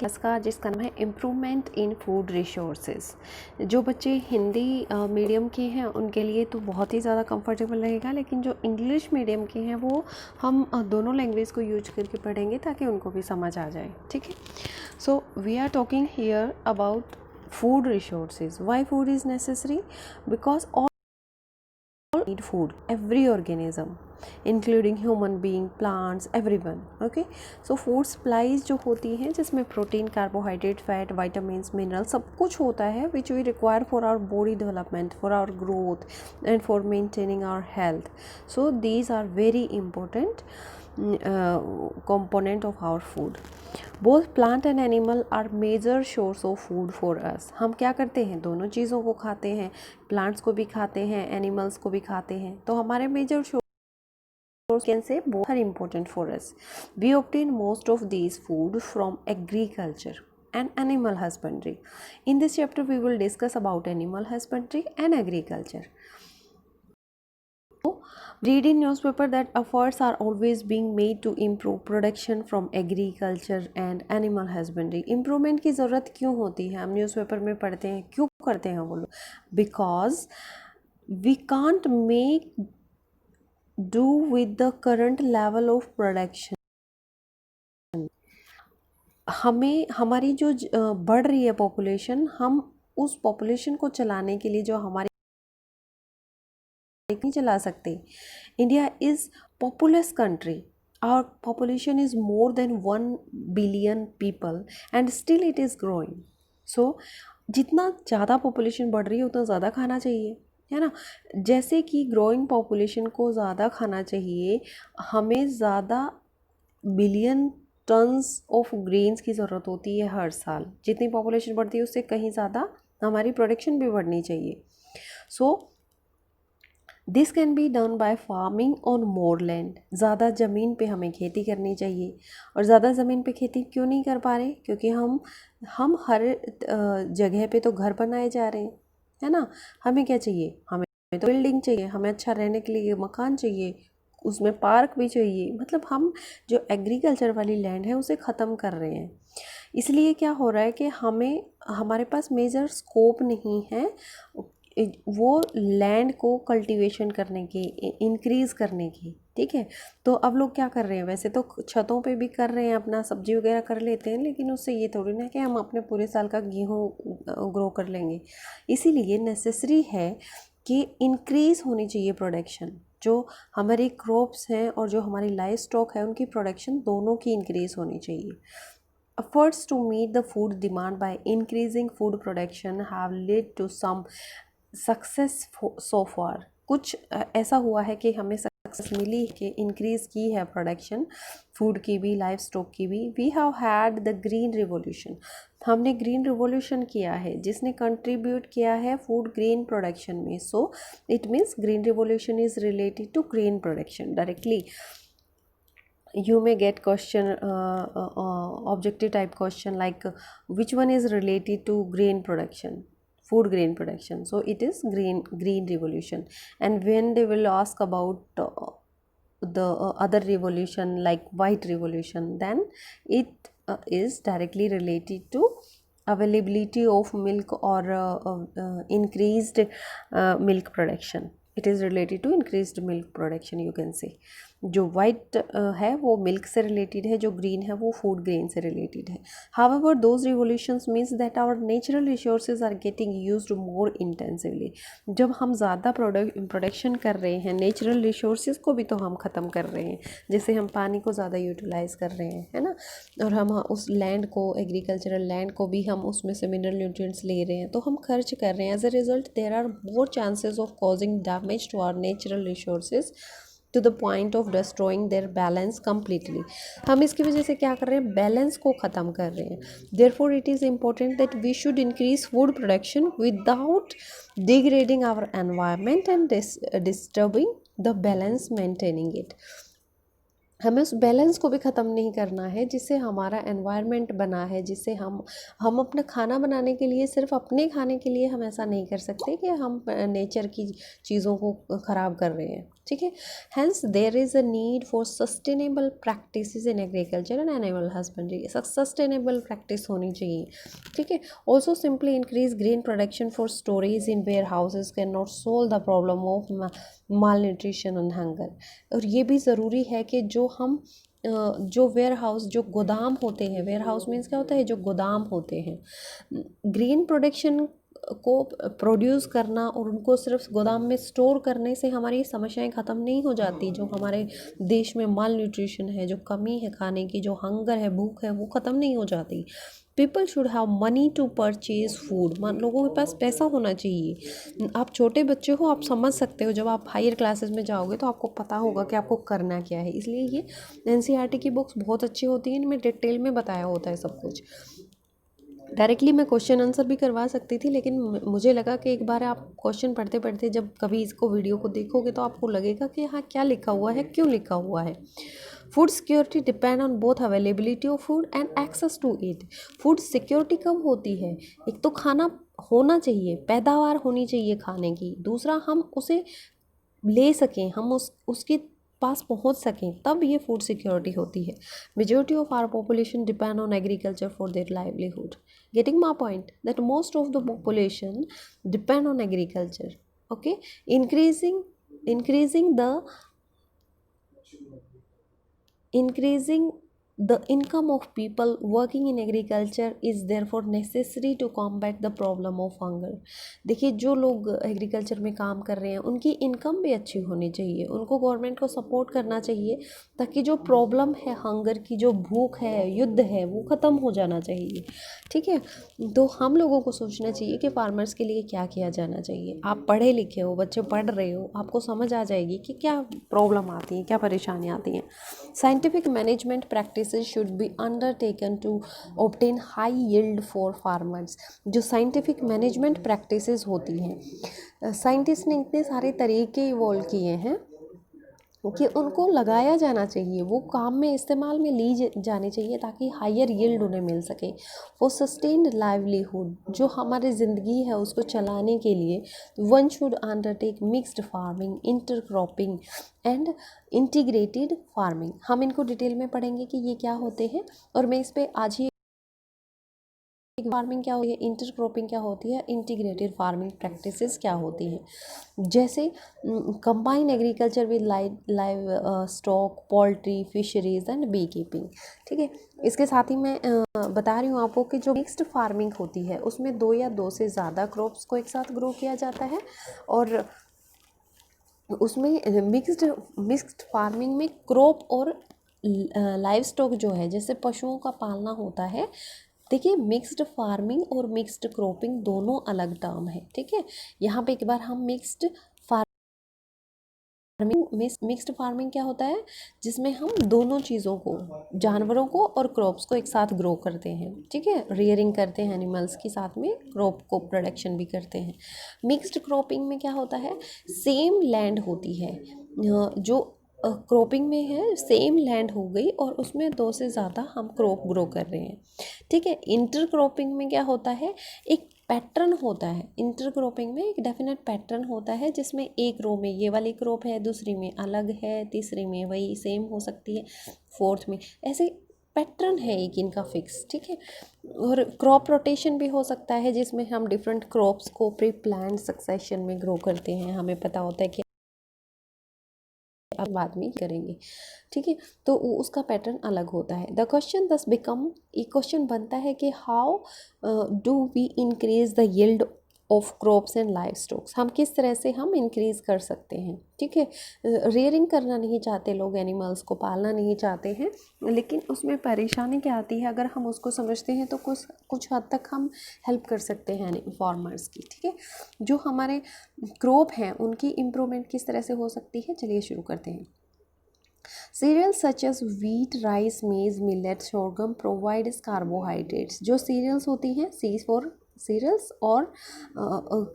Class का जिसका नाम है इम्प्रूवमेंट इन फूड रिसोर्सेज। जो बच्चे हिंदी मीडियम के हैं उनके लिए तो बहुत ही ज़्यादा कंफर्टेबल रहेगा, लेकिन जो इंग्लिश मीडियम के हैं वो हम दोनों लैंग्वेज को यूज करके पढ़ेंगे ताकि उनको भी समझ आ जाए। ठीक है, so we are talking here about food resources. Why food is necessary? Because all need food, every organism including human being, plants, everyone. Okay, so food supplies जो होती हैं जिसमें protein, carbohydrate, fat, vitamins, minerals सब कुछ होता है which we require for our body development, for our growth and for maintaining our health. So these are very important component of our food. Both plant and animal are major source of food for us. हम क्या करते हैं, दोनों चीज़ों को खाते हैं, plants को भी खाते हैं, एनिमल्स को भी खाते हैं, तो हमारे major source can say both are important for us. We obtain most of these food from agriculture and animal husbandry. In this chapter we will discuss about animal husbandry and agriculture. Read in newspaper that efforts are always being made to improve production from agriculture and animal husbandry. Improvement की ज़रूरत क्यों होती है, हम newspaper में पढ़ते हैं, क्यों करते हैं वो लोग? Because we can't make do with the current level of production. हमें हमारी जो बढ़ रही है पॉपुलेशन, हम उस पॉपुलेशन को चलाने के लिए जो हमारी नहीं चला सकते. India is populous country. Our population is more than 1 billion people and still it is growing. So जितना ज़्यादा पॉपुलेशन बढ़ रही है उतना ज़्यादा खाना चाहिए, है ना. जैसे कि ग्रोइंग पॉपुलेशन को ज़्यादा खाना चाहिए, हमें ज़्यादा बिलियन टन्स ऑफ ग्रेन्स की ज़रूरत होती है हर साल. जितनी पॉपुलेशन बढ़ती है उससे कहीं ज़्यादा हमारी प्रोडक्शन भी बढ़नी चाहिए. So this can be done by farming on more land. ज़्यादा ज़मीन पे हमें खेती करनी चाहिए. और ज़्यादा ज़मीन पे खेती क्यों नहीं कर पा रहे? क्योंकि हम हर जगह पे तो घर बनाए जा रहे हैं, है ना. हमें क्या चाहिए? हमें तो बिल्डिंग चाहिए, हमें अच्छा रहने के लिए मकान चाहिए, उसमें पार्क भी चाहिए. मतलब हम जो एग्रीकल्चर वाली लैंड है उसे ख़त्म कर रहे हैं. इसलिए क्या हो रहा है कि हमारे पास मेजर स्कोप नहीं है वो लैंड को कल्टीवेशन करने की, इंक्रीज़ करने की. ठीक है, तो अब लोग क्या कर रहे हैं, वैसे तो छतों पे भी कर रहे हैं, अपना सब्जी वगैरह कर लेते हैं, लेकिन उससे ये थोड़ी ना कि हम अपने पूरे साल का गेहूँ ग्रो कर लेंगे. इसीलिए नेसेसरी है कि इंक्रीज़ होनी चाहिए प्रोडक्शन. जो हमारी क्रॉप्स हैं और जो हमारी लाइव स्टॉक है उनकी प्रोडक्शन दोनों की इंक्रीज़ होनी चाहिए. Efforts to meet the food demand by increasing food production have led to some success so far. कुछ ऐसा हुआ है कि हमें सक्सेस मिली कि इंक्रीज़ की है प्रोडक्शन फूड की भी, लाइफ स्टॉक की भी. We have had the green revolution. हमने ग्रीन रिवॉल्यूशन किया है जिसने कंट्रीब्यूट किया है फूड ग्रीन प्रोडक्शन में. So it means green revolution is related to green production directly. You may get question objective type question like which one is related to grain production, food grain production. So it is green revolution. And when they will ask about the other revolution like white revolution, then it is directly related to availability of milk or increased milk production. It is related to increased milk production, you can say. जो white है वो milk से related है, जो green है वो food grain से related है. However those revolutions means that our natural resources are getting used more intensively. जब हम ज़्यादा प्रोडक्शन कर रहे हैं, नेचुरल रिसोर्सेज को भी तो हम ख़त्म कर रहे हैं. जैसे हम पानी को ज़्यादा यूटिलाइज़ कर रहे हैं, है ना, और हम उस लैंड को, एग्रीकल्चरल लैंड को भी हम उसमें से मिनरल न्यूट्रिएंट्स ले रहे हैं, तो हम खर्च कर रहे हैं. As a result there are more chances of causing damage to our natural resources to the point of destroying their balance completely. हम इसकी वजह से क्या कर रहे हैं, बैलेंस को ख़त्म कर रहे हैं. therefore it is important that we should increase food production without degrading our environment and disturbing the balance maintaining it. हमें उस बैलेंस को भी ख़त्म नहीं करना है जिससे हमारा एनवायरनमेंट बना है, जिससे हम अपना खाना बनाने के लिए, सिर्फ अपने खाने के लिए हम ऐसा नहीं कर सकते कि हम नेचर की चीज़ों को ख़राब कर रहे हैं. ठीक है। Hence there is a need for sustainable practices in agriculture and animal husbandry, sustainable practice होनी चाहिए, ठीक है। Also simply increase grain production for storage in warehouses can not solve the problem of malnutrition and hunger. और ये भी ज़रूरी है कि जो हम जो वेयर हाउस, जो गोदाम होते हैं, वेयर हाउस मीन्स क्या होता है, जो गोदाम होते हैं, ग्रेन प्रोडक्शन को प्रोड्यूस करना और उनको सिर्फ गोदाम में स्टोर करने से हमारी समस्याएं ख़त्म नहीं हो जाती। जो हमारे देश में माल न्यूट्रिशन है, जो कमी है खाने की, जो हंगर है, भूख है, वो ख़त्म नहीं हो जाती। People should have money to purchase food, लोगों के पास पैसा होना चाहिए। आप छोटे बच्चे हो, आप समझ सकते हो, जब आप हायर क्लासेस में जाओगे तो आपको पता होगा कि आपको करना क्या है। इसलिए ये एनसीईआरटी की बुक्स बहुत अच्छी होती हैं, इनमें डिटेल में बताया होता है सब कुछ। डायरेक्टली मैं क्वेश्चन आंसर भी करवा सकती थी, लेकिन मुझे लगा कि एक बार आप क्वेश्चन पढ़ते पढ़ते जब कभी इसको वीडियो को देखोगे तो आपको लगेगा कि हाँ क्या लिखा हुआ है, क्यों लिखा हुआ है। Food security depend on both availability of food and access to it. Food security कब होती है? एक तो खाना होना चाहिए, पैदावार होनी चाहिए खाने की, दूसरा हम उसे ले सकें, हम उसके पास पहुंच सकें, तब ये फूड सिक्योरिटी होती है। Majority of our population depend on agriculture for their livelihood. Getting my point that most of the population depend on agriculture. Okay, increasing the increasing the income of people working in agriculture is therefore necessary to combat the problem of hunger। देखिए, जो लोग agriculture में काम कर रहे हैं उनकी income भी अच्छी होनी चाहिए, उनको गवर्नमेंट को सपोर्ट करना चाहिए, ताकि जो प्रॉब्लम है हंगर की, जो भूख है, युद्ध है, वो ख़त्म हो जाना चाहिए, ठीक है। तो हम लोगों को सोचना चाहिए कि फार्मर्स के लिए क्या किया जाना चाहिए। आप पढ़े लिखे हो, बच्चे पढ़ रहे हो, आपको समझ आ जाएगी कि क्या प्रॉब्लम आती है, क्या परेशानियाँ आती हैं। Scientific management practices should be undertaken to obtain high yield for farmers. जो साइंटिफिक मैनेजमेंट प्रैक्टिसेस होती हैं, साइंटिस्ट ने इतने सारे तरीके इवॉल्व किए हैं कि उनको लगाया जाना चाहिए, वो काम में इस्तेमाल में ली जानी चाहिए, ताकि हायर यील्ड उन्हें मिल सके। फॉर सस्टेन्ड लाइवलीहुड, जो हमारी ज़िंदगी है उसको चलाने के लिए one should undertake mixed farming, intercropping and integrated farming. हम इनको डिटेल में पढ़ेंगे कि ये क्या होते हैं, और मैं इस पर आज ही फार्मिंग क्या होती है, इंटरक्रॉपिंग क्या होती है, इंटीग्रेटेड फार्मिंग प्रैक्टिसेस क्या होती हैं। जैसे combine agriculture with livestock, poultry, fisheries and beekeeping, ठीक है। इसके साथ ही मैं बता रही हूँ आपको कि जो मिक्स्ड फार्मिंग होती है उसमें 2 या 2 से ज़्यादा क्रॉप्स को एक साथ ग्रो किया जाता है, और उसमें मिक्स्ड फार्मिंग में क्रॉप और लाइव स्टॉक जो है, जैसे पशुओं का पालना होता है। देखिए, मिक्स्ड फार्मिंग और मिक्स्ड क्रॉपिंग दोनों अलग टर्म है, ठीक है। यहाँ पे एक बार हम मिक्स्ड फार्मिंग क्या होता है, जिसमें हम दोनों चीज़ों को, जानवरों को और क्रॉप्स को एक साथ ग्रो करते हैं, ठीक है, रियरिंग करते हैं एनिमल्स की, साथ में क्रॉप को प्रोडक्शन भी करते हैं। मिक्स्ड क्रॉपिंग में क्या होता है, सेम लैंड होती है, जो क्रॉपिंग में है सेम लैंड हो गई और उसमें 2 से ज़्यादा हम क्रॉप ग्रो कर रहे हैं, ठीक है। इंटर क्रॉपिंग में क्या होता है, एक पैटर्न होता है। इंटर क्रॉपिंग में एक डेफिनेट पैटर्न होता है, जिसमें एक रो में ये वाली क्रॉप है, दूसरी में अलग है, तीसरी में वही सेम हो सकती है, फोर्थ में ऐसे पैटर्न है एक इनका फिक्स, ठीक है। और क्रॉप रोटेशन भी हो सकता है, जिसमें हम डिफरेंट क्रॉप्स को प्री प्लान्ड सक्सेशन में ग्रो करते हैं। हमें पता होता है कि अब बाद में करेंगे, ठीक है, तो उसका पैटर्न अलग होता है। द क्वेश्चन दस बिकम, एक क्वेश्चन बनता है कि how do we increase the yield of crops and livestocks, हम किस तरह से हम इंक्रीज कर सकते हैं, ठीक है। रेयरिंग करना नहीं चाहते लोग, एनिमल्स को पालना नहीं चाहते हैं, लेकिन उसमें परेशानी क्या आती है, अगर हम उसको समझते हैं तो कुछ हद तक हम हेल्प कर सकते हैं फार्मर्स की, ठीक है। जो हमारे क्रॉप हैं उनकी इम्प्रूवमेंट किस तरह से हो सकती है, चलिए शुरू करते हैं। Cereals such as wheat, rice, maize, millet, sorghum provides carbohydrates। जो सीरियल्स होती हैं, C फॉर सीरियल्स, और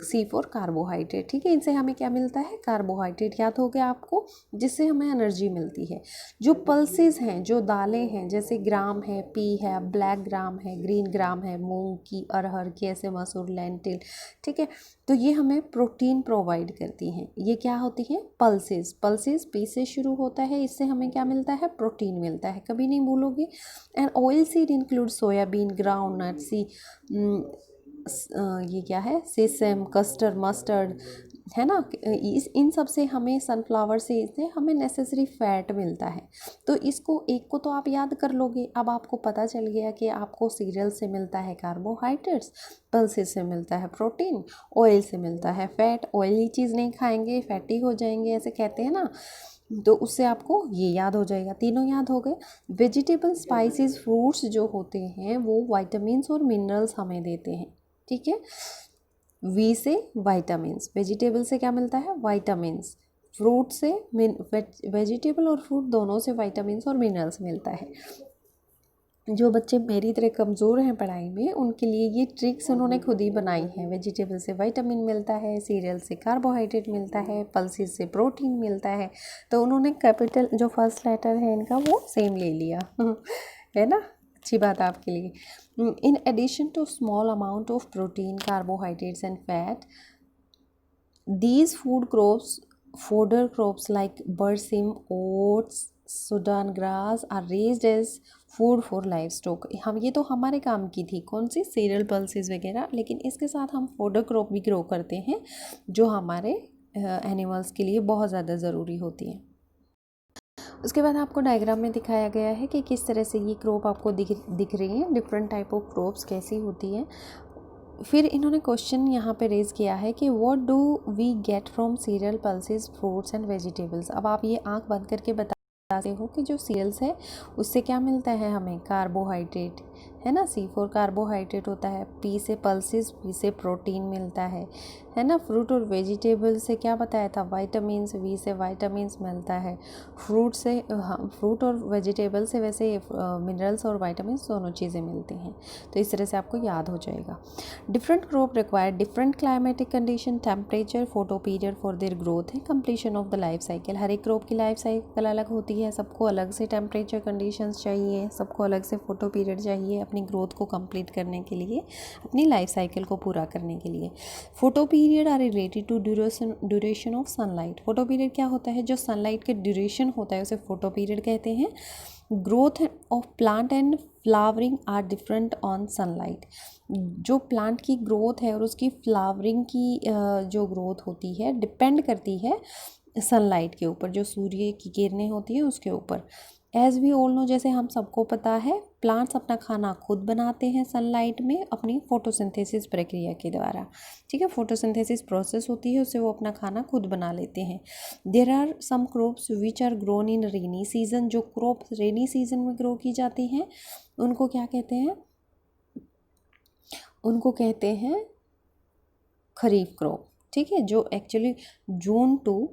C फॉर कार्बोहाइड्रेट। ठीक है, इनसे हमें क्या मिलता है, कार्बोहाइड्रेट याद हो गया आपको, जिससे हमें एनर्जी मिलती है। जो पल्सेस हैं, जो दालें हैं, जैसे ग्राम है, पी है, ब्लैक ग्राम है, ग्रीन ग्राम है, मूंग की, अरहर की, ऐसे मसूर, लेंटिल, ठीक है, तो ये हमें प्रोटीन प्रोवाइड करती हैं। ये क्या होती हैं, पल्सेस। पल्सेस पी से शुरू होता है, इससे हमें क्या मिलता है, प्रोटीन मिलता है, कभी नहीं भूलोगे। And oil seed include soybean, ground nut, ये क्या है, सेसम, कस्टर्ड, मस्टर्ड, है ना। इन सब से हमें, सनफ्लावर से इससे हमें नेसेसरी फैट मिलता है। तो इसको एक को तो आप याद कर लोगे। अब आपको पता चल गया कि आपको सीरियल से मिलता है कार्बोहाइड्रेट्स, पल्सेस से मिलता है प्रोटीन, ऑयल से मिलता है फैट। ऑयली चीज़ नहीं खाएंगे, फैटी हो जाएंगे, ऐसे कहते हैं ना, तो उससे आपको ये याद हो जाएगा, तीनों याद हो गए। वेजिटेबल, स्पाइसेस, फ्रूट्स जो होते हैं वो विटामिन्स और मिनरल्स हमें देते हैं। ठीक है, वी से विटामिन्स, वेजिटेबल से क्या मिलता है, विटामिन्स, फ्रूट से, वेजिटेबल और फ्रूट दोनों से विटामिन्स और मिनरल्स मिलता है। जो बच्चे मेरी तरह कमज़ोर हैं पढ़ाई में, उनके लिए ये ट्रिक्स उन्होंने खुद ही बनाई हैं। वेजिटेबल से विटामिन मिलता है, सीरियल से कार्बोहाइड्रेट मिलता है, पल्सेस से प्रोटीन मिलता है, तो उन्होंने कैपिटल जो फर्स्ट लेटर है इनका वो सेम ले लिया है ना, अच्छी बात आपके लिए। In addition to small amount of protein, carbohydrates and fat, these food crops, fodder crops like bersim, oats, sudan grass are raised as food for life stock. हम ये तो हमारे काम की थी, कौन सी, सीरियल, पल्सेस वगैरह, लेकिन इसके साथ हम फॉडर क्रॉप भी ग्रो करते हैं जो हमारे एनिमल्स के लिए बहुत ज़्यादा ज़रूरी होती हैं। उसके बाद आपको डायग्राम में दिखाया गया है कि किस तरह से ये क्रॉप आपको दिख रही है, डिफरेंट टाइप ऑफ क्रॉप्स कैसी होती हैं। फिर इन्होंने क्वेश्चन यहाँ पे रेज़ किया है कि what do we get from cereal, pulses, fruits and vegetables. अब आप ये आंख बंद करके बताते हो कि जो सीरियल्स है उससे क्या मिलता है हमें, कार्बोहाइड्रेट, है ना, C फॉर कार्बोहाइड्रेट होता है, P से पल्सेस, P से प्रोटीन मिलता है ना। फ्रूट और वेजिटेबल से क्या बताया था, विटामिन्स, V से विटामिन्स मिलता है। फ्रूट से, फ्रूट और वेजिटेबल से वैसे मिनरल्स और विटामिन्स दोनों चीज़ें मिलती हैं। तो इस तरह से आपको याद हो जाएगा। Different crop require different climatic condition, temperature, photo period for their growth है, completion of the life cycle. हर एक क्रॉप की लाइफ साइकिल अलग होती है, सबको अलग से टेम्परेचर कंडीशंस चाहिए, सबको अलग से फोटो पीरियड चाहिए अपनी ग्रोथ को कंप्लीट करने के लिए, अपनी लाइफ साइकिल को पूरा करने के लिए। Photoperiod are related to duration of sunlight. Photoperiod क्या होता है, जो सनलाइट के ड्यूरेशन होता है उसे फोटो पीरियड कहते हैं। Growth of plant and flowering are different on sunlight. जो प्लांट की ग्रोथ है और उसकी फ्लावरिंग की जो ग्रोथ होती है डिपेंड करती है सनलाइट के ऊपर, जो सूर्य की किरणें होती हैं उसके ऊपर। एज़ वी ऑल नो, जैसे हम सबको पता है, प्लांट्स अपना खाना खुद बनाते हैं सनलाइट में अपनी फोटोसिंथेसिस प्रक्रिया के द्वारा। ठीक है, फोटोसिंथेसिस प्रोसेस होती है, उससे वो अपना खाना खुद बना लेते हैं। There are some crops which are grown in rainy season. जो क्रॉप्स रेनी सीजन में ग्रो की जाती हैं उनको क्या कहते हैं, उनको कहते हैं खरीफ क्रॉप। ठीक है, जो actually June to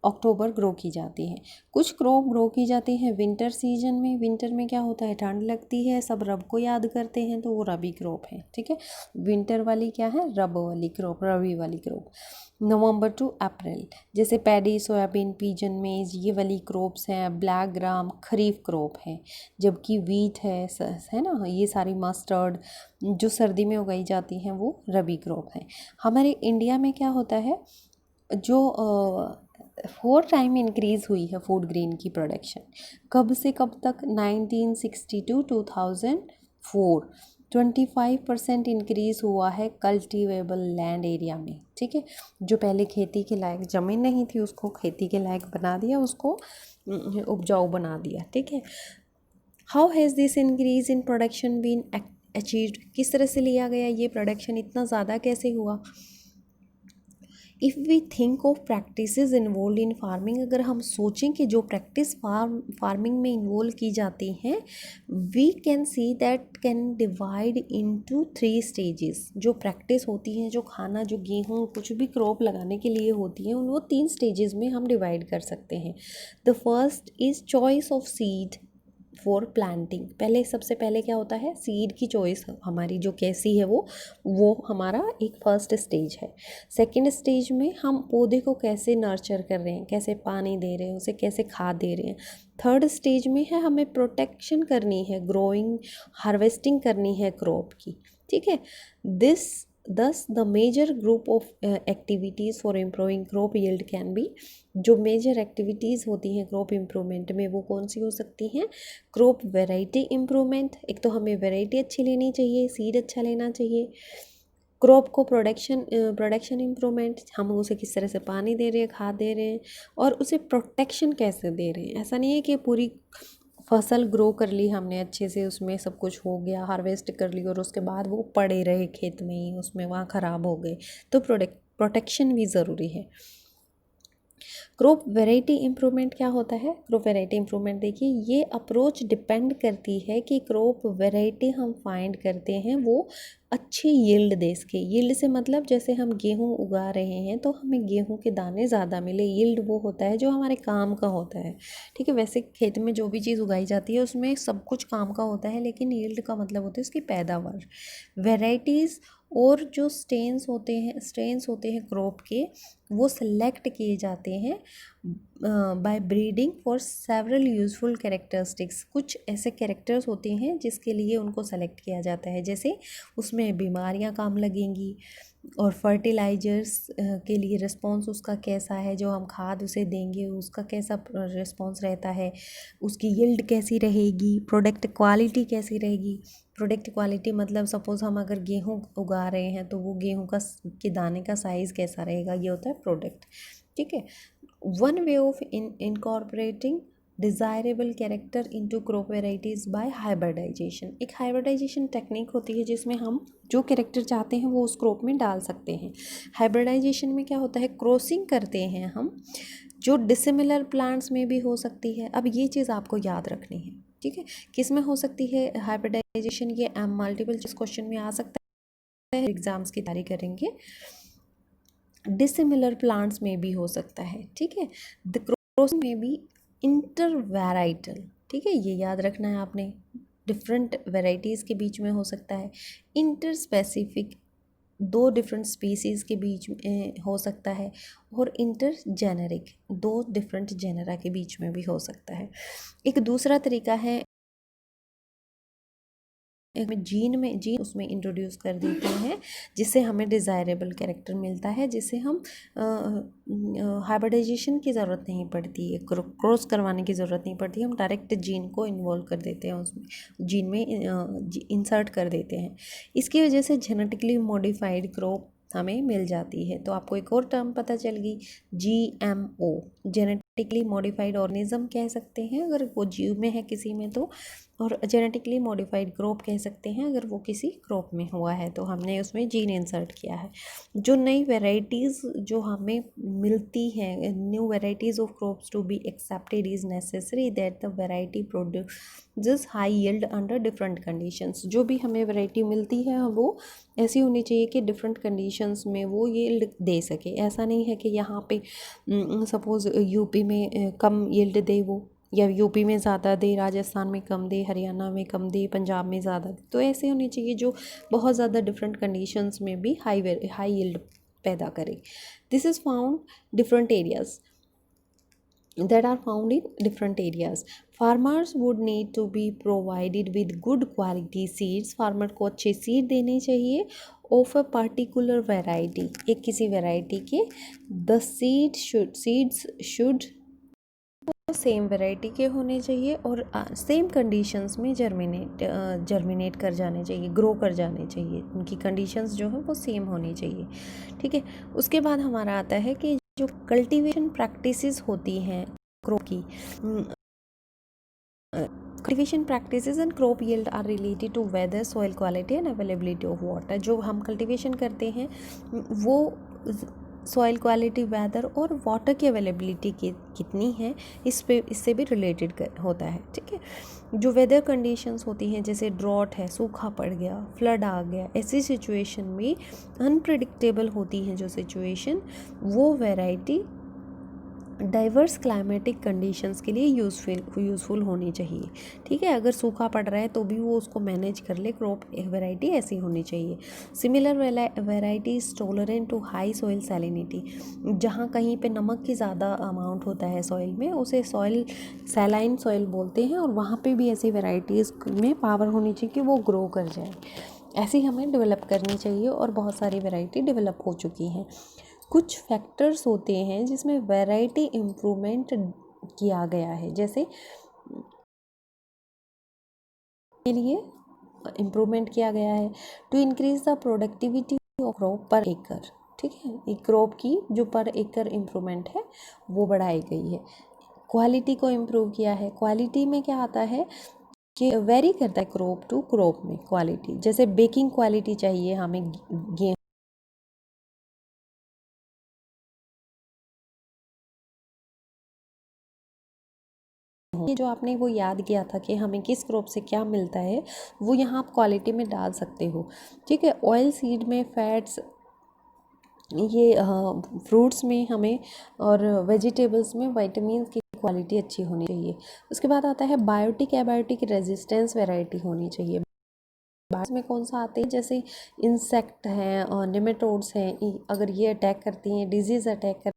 October grow की जाती है। कुछ क्रॉप ग्रो की जाती है विंटर सीजन में। विंटर में क्या होता है, ठंड लगती है, सब रब को याद करते हैं, तो वो रबी क्रॉप है। ठीक है, विंटर वाली क्या है, रब वाली क्रॉप, रबी वाली क्रॉप। नवंबर टू अप्रैल, जैसे पैडी, सोयाबीन, पिजन, मेज, ये वाली क्रॉप्स हैं। ब्लैक ग्राम खरीफ क्रॉप है, जबकि वीट है ना, ये सारी मस्टर्ड जो सर्दी में उगाई जाती हैं वो रबी क्रॉप है। हमारे इंडिया में क्या होता है, जो 4 टाइम इंक्रीज़ हुई है फूड ग्रेन की प्रोडक्शन। कब से कब तक, 1960 टू 2004 25% इंक्रीज़ हुआ है कल्टीवेबल लैंड एरिया में। ठीक है, जो पहले खेती के लायक ज़मीन नहीं थी उसको खेती के लायक बना दिया, उसको उपजाऊ बना दिया। ठीक है, how has this increase in production been achieved. किस तरह से लिया गया ये प्रोडक्शन, इतना ज़्यादा कैसे हुआ। If we think of practices involve in farming, अगर हम सोचें कि जो प्रैक्टिस फार्मिंग में इन्वॉल्व की जाती हैं, we can see that can divide into 3 stages. जो प्रैक्टिस होती हैं, जो खाना, जो गेहूँ, कुछ भी क्रॉप लगाने के लिए होती हैं, वो 3 स्टेजेस में हम डिवाइड कर सकते हैं। The first is choice of seed, for planting. पहले सबसे पहले क्या होता है, सीड की चॉइस हमारी जो कैसी है वो हमारा एक फर्स्ट स्टेज है। सेकंड स्टेज में हम पौधे को कैसे नर्चर कर रहे हैं, कैसे पानी दे रहे हैं, उसे कैसे खाद दे रहे हैं। थर्ड स्टेज में है हमें प्रोटेक्शन करनी है, ग्रोइंग हार्वेस्टिंग करनी है क्रॉप की, ठीक है। Thus the major group of activities for improving crop yield can be, जो मेजर एक्टिविटीज़ होती हैं क्रॉप इम्प्रूवमेंट में वो कौन सी हो सकती हैं। क्रॉप वेराइटी इम्प्रूवमेंट, एक तो हमें वेराइटी अच्छी लेनी चाहिए, सीड अच्छा लेना चाहिए। क्रॉप को प्रोडक्शन इम्प्रूवमेंट, हम उसे किस तरह से पानी दे रहे हैं, खाद दे रहे हैं, और उसे प्रोटेक्शन कैसे दे रहे हैं। ऐसा नहीं है कि पूरी फसल ग्रो कर ली हमने अच्छे से, उसमें सब कुछ हो गया, हार्वेस्ट कर ली और उसके बाद वो पड़े रहे खेत में ही, उसमें वहाँ ख़राब हो गए, तो प्रोटेक्शन भी ज़रूरी है। क्रॉप वैरायटी इम्प्रूवमेंट क्या होता है। क्रॉप वैरायटी इम्प्रूवमेंट देखिए, ये अप्रोच डिपेंड करती है कि क्रॉप वैरायटी हम फाइंड करते हैं वो अच्छी यील्ड दे सके। यील्ड से मतलब जैसे हम गेहूं उगा रहे हैं तो हमें गेहूं के दाने ज़्यादा मिले, यील्ड वो होता है जो हमारे काम का होता है, ठीक है। वैसे खेत में जो भी चीज़ उगाई जाती है उसमें सब कुछ काम का होता है, लेकिन यील्ड का मतलब होता है उसकी पैदावार। वेराइटीज़ और जो स्ट्रेन्स होते हैं क्रॉप के, वो सिलेक्ट किए जाते हैं by breeding for several useful characteristics. कुछ ऐसे कैरेक्टर्स होते हैं जिसके लिए उनको सेलेक्ट किया जाता है, जैसे उसमें बीमारियां काम लगेंगी, और फर्टिलाइजर्स के लिए रिस्पॉन्स उसका कैसा है, जो हम खाद उसे देंगे उसका कैसा रिस्पॉन्स रहता है, उसकी यील्ड कैसी रहेगी, प्रोडक्ट क्वालिटी कैसी रहेगी। प्रोडक्ट क्वालिटी मतलब सपोज़ हम अगर गेहूँ उगा रहे हैं तो वो गेहूँ का के दाने का साइज़ कैसा रहेगा, ये होता है प्रोडक्ट, ठीक है। One way of incorporating desirable character into crop varieties by hybridisation. एक हाइब्रिडाइजेशन टेक्निक होती है जिसमें हम जो कैरेक्टर चाहते हैं वो उस क्रॉप में डाल सकते हैं। हाइब्रिडाइजेशन में क्या होता है, क्रॉसिंग करते हैं हम, जो डिसिमिलर प्लांट्स में भी हो सकती है। अब ये चीज़ आपको याद रखनी है, ठीक है। किस में हो सकती है हाइब्रिडाइजेशन, ये मल्टीपल चॉइस क्वेश्चन में आ सकता है, एग्जाम्स की तैयारी करेंगे। डिसिमिलर प्लांट्स में भी हो सकता है, ठीक है। द क्रॉसिंग में भी इंटरवैराइटल, ठीक है, ये याद रखना है आपने। डिफरेंट वेराइटीज़ के बीच में हो सकता है। इंटर स्पेसिफिक, दो डिफरेंट स्पीसीज़ के बीच में हो सकता है। और इंटर जेनेरिक, दो डिफरेंट जेनरा के बीच में भी हो सकता है। एक दूसरा तरीका है जीन उसमें इंट्रोड्यूस कर देते हैं, जिससे हमें डिज़ायरेबल कैरेक्टर मिलता है, जिससे हम हाइब्रिडाइजेशन की ज़रूरत नहीं पड़ती है, क्रॉस करवाने की ज़रूरत नहीं पड़ती, हम डायरेक्ट जीन को इन्वॉल्व कर देते हैं, उसमें जीन में इंसर्ट कर देते हैं। इसकी वजह से जेनेटिकली मॉडिफाइड क्रॉप हमें मिल जाती है। तो आपको एक और टर्म पता चल गई, GMO, जेनेटिकली मॉडिफाइड ऑर्गेनिज्म कह सकते हैं अगर वो जीव में है किसी में तो, और जेनेटिकली मॉडिफाइड क्रॉप कह सकते हैं अगर वो किसी क्रॉप में हुआ है तो हमने उसमें जीन इंसर्ट किया है। जो नई वेराइटीज़ जो हमें मिलती हैं, new varieties of crops to be accepted is necessary that the variety produce high yield under different conditions. जो भी हमें वैरायटी मिलती है वो ऐसी होनी चाहिए कि डिफरेंट कंडीशंस में वो यील्ड दे सके। ऐसा नहीं है कि यहाँ पे सपोज़ यूपी में कम यील्ड दे वो, या यूपी में ज़्यादा दे, राजस्थान में कम दे, हरियाणा में कम दे, पंजाब में ज़्यादा दे। तो ऐसे होनी चाहिए जो बहुत ज़्यादा डिफरेंट कंडीशंस में भी हाई यील्ड पैदा करे। This is found different areas that are found in different areas. Farmers would need to be provided with good quality seeds. Farmer को अच्छे सीड देने चाहिए of a particular variety, एक किसी वैरायटी के। the seeds should same variety के होने चाहिए और सेम कंडीशंस में जर्मिनेट कर जाने चाहिए, ग्रो कर जाने चाहिए। उनकी कंडीशंस जो है वो सेम होनी चाहिए, ठीक है। उसके बाद हमारा आता है कि जो कल्टीवेशन प्रैक्टिसेस होती हैं क्रॉप की, cultivation practices and crop yield are related to weather, soil quality and availability of water. जो हम कल्टीवेशन करते हैं वो सॉइल क्वालिटी, वेदर और वाटर की अवेलेबिलिटी की कितनी है इससे भी रिलेटेड होता है, ठीक है। जो वेदर कंडीशंस होती हैं जैसे ड्रॉट है, सूखा पड़ गया, फ्लड आ गया, ऐसी सिचुएशन में अनप्रिडिक्टेबल होती हैं जो सिचुएशन, वो वैरायटी डाइवर्स क्लाइमेटिक कंडीशंस के लिए यूज़फुल होनी चाहिए। ठीक है, अगर सूखा पड़ रहा है तो भी वो उसको मैनेज कर ले, क्रॉप वैरायटी ऐसी होनी चाहिए। Similar varieties tolerant to high soil salinity, जहाँ कहीं पे नमक की ज़्यादा अमाउंट होता है सॉइल में, उसे सॉइल सैलाइन सॉइल बोलते हैं, और वहाँ पे भी ऐसी वैरायटीज़ में पावर होनी चाहिए कि वो ग्रो कर जाए। ऐसी हमें डेवलप करनी चाहिए, और बहुत सारी वैरायटी डेवलप हो चुकी हैं। कुछ फैक्टर्स होते हैं जिसमें वैरायटी इम्प्रूवमेंट किया गया है, जैसे के लिए इम्प्रूवमेंट किया गया है to increase the productivity of crop per acre. ठीक है, एक क्रॉप की जो पर एकड़ इम्प्रूवमेंट है वो बढ़ाई गई है। क्वालिटी को इम्प्रूव किया है। क्वालिटी में क्या आता है कि वेरी करता है क्रॉप टू क्रॉप में क्वालिटी, जैसे बेकिंग क्वालिटी चाहिए हमें गेहूँ, ये जो आपने वो याद किया था कि हमें किस क्रॉप से क्या मिलता है, वो यहाँ आप क्वालिटी में डाल सकते हो। ठीक है, ऑयल सीड में फैट्स, ये फ्रूट्स में हमें, और वेजिटेबल्स में विटामिन की क्वालिटी अच्छी होनी चाहिए। उसके बाद आता है बायोटिक एबायोटिक रेजिस्टेंस वैरायटी होनी चाहिए। बायोटिक में कौन सा आते हैं, जैसे इंसेक्ट हैं और निमेटोड्स हैं, अगर ये अटैक करती हैं, डिजीज़ अटैक कर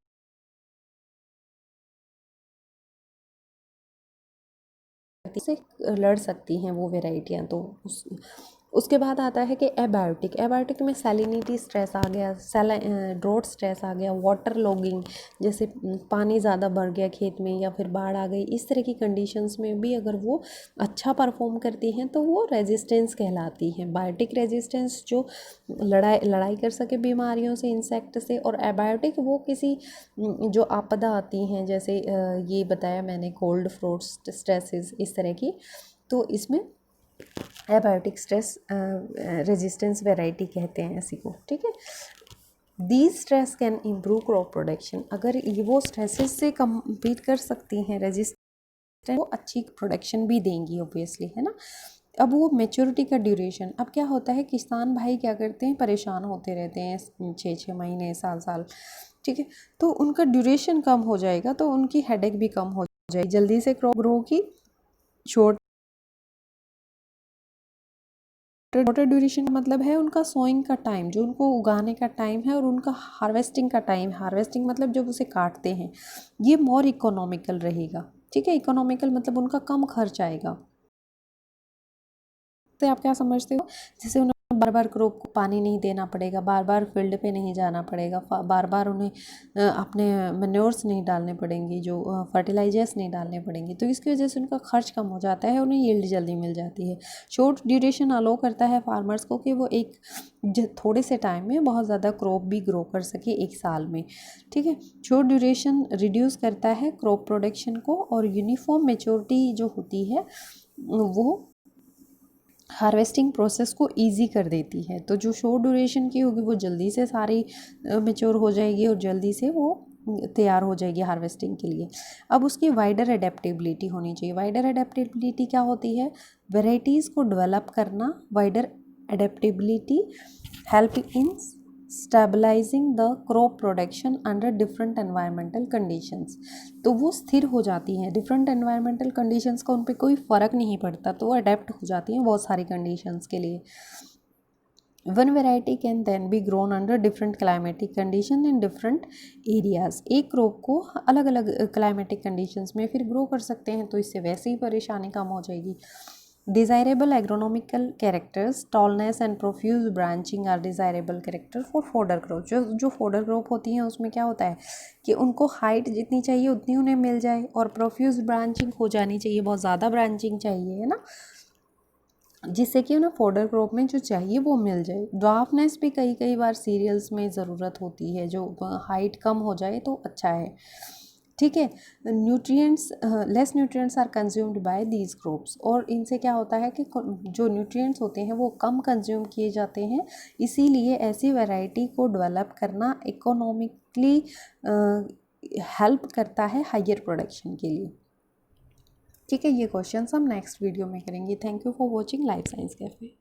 से लड़ सकती हैं वो वेराइटियाँ। तो उसके बाद आता है कि एबायोटिक। एबायोटिक में सैलिनिटी स्ट्रेस आ गया, ड्रॉट स्ट्रेस आ गया, वाटर लॉगिंग, जैसे पानी ज़्यादा बढ़ गया खेत में या फिर बाढ़ आ गई, इस तरह की कंडीशंस में भी अगर वो अच्छा परफॉर्म करती हैं तो वो रेजिस्टेंस कहलाती हैं। बायोटिक रेजिस्टेंस जो लड़ाई कर सके बीमारियों से, इंसेक्ट से, और एबायोटिक वो किसी जो आपदा आती हैं, जैसे ये बताया मैंने कोल्ड फ्रोट्स स्ट्रेसेस इस तरह की, तो इसमें एबायोटिक स्ट्रेस रेजिस्टेंस वैरायटी कहते हैं ऐसी को। ठीक है, these stress can improve crop production, अगर ये वो स्ट्रेसेस से कम्पीट कर सकती हैं, रेजिस्टेंस, वो अच्छी प्रोडक्शन भी देंगी ऑब्वियसली, है ना। अब वो मेच्योरिटी का ड्यूरेशन, अब क्या होता है, किसान भाई क्या करते हैं, परेशान होते रहते हैं 6 महीने साल साल। ठीक है, तो उनका ड्यूरेशन कम हो जाएगा, तो उनकी हेडेक भी कम हो जाएगी, जल्दी से क्रॉप ग्रो की। शॉर्ट शॉर्टर ड्यूरेशन का मतलब है उनका सोइंग का टाइम, जो उनको उगाने का टाइम है, और उनका हार्वेस्टिंग का टाइम, हार्वेस्टिंग मतलब जब उसे काटते हैं, ये मोर इकोनॉमिकल रहेगा। ठीक है, इकोनॉमिकल मतलब उनका कम खर्च आएगा। तो आप क्या समझते हो, जैसे उन्हें बार बार क्रॉप को पानी नहीं देना पड़ेगा, बार बार फील्ड पे नहीं जाना पड़ेगा, बार बार उन्हें अपने मैन्योर्स नहीं डालने पड़ेंगे, जो फर्टिलाइजर्स नहीं डालने पड़ेंगे, तो इसकी वजह से उनका खर्च कम हो जाता है, उन्हें यील्ड जल्दी मिल जाती है। शॉर्ट ड्यूरेशन अलो करता है फार्मर्स को कि वो एक थोड़े से टाइम में बहुत ज़्यादा क्रॉप भी ग्रो कर सके एक साल में। ठीक है, शॉर्ट ड्यूरेशन रिड्यूस करता है क्रॉप प्रोडक्शन को, और यूनिफॉर्म मेच्योरिटी जो होती है वो हार्वेस्टिंग प्रोसेस को इजी कर देती है। तो जो शॉर्ट ड्यूरेशन की होगी वो जल्दी से सारी मेच्योर हो जाएगी, और जल्दी से वो तैयार हो जाएगी हार्वेस्टिंग के लिए। अब उसकी वाइडर एडेप्टेबिलिटी होनी चाहिए। वाइडर एडेप्टेबिलिटी क्या होती है, वेराइटीज़ को डेवलप करना। Wider adaptability help in stabilising the crop production under different environmental conditions, तो वो स्थिर हो जाती हैं डिफरेंट एनवायरमेंटल कंडीशंस का, उन पर कोई फ़र्क नहीं पड़ता, तो वो अडेप्ट हो जाती हैं बहुत सारी कंडीशंस के लिए। One variety can then be grown under different climatic condition in different areas, एक क्रॉप को अलग अलग क्लाइमेटिक कंडीशंस में फिर ग्रो कर सकते हैं, तो इससे वैसे ही परेशानी कम हो जाएगी। Desirable agronomical characters, tallness and profuse branching are desirable character for fodder crop। जो fodder crop होती हैं उसमें क्या होता है कि उनको हाइट जितनी चाहिए उतनी उन्हें मिल जाए, और प्रोफ्यूज ब्रांचिंग हो जानी चाहिए, बहुत ज़्यादा ब्रांचिंग चाहिए, है ना, जिससे कि उन्हें फॉडर क्रॉप में जो चाहिए वो मिल जाए। ड्वार्फनेस भी कई कई बार सीरियल्स में ज़रूरत होती है, जो हाइट कम हो जाए तो अच्छा है। ठीक है, nutrients, less nutrients are consumed by these crops, और इनसे क्या होता है कि जो न्यूट्रिएंट्स होते हैं वो कम कंज्यूम किए जाते हैं, इसीलिए ऐसी वैरायटी को डेवलप करना इकोनॉमिकली हेल्प करता है हायर प्रोडक्शन के लिए। ठीक है, ये क्वेश्चन हम नेक्स्ट वीडियो में करेंगे। Thank you for watching life science cafe.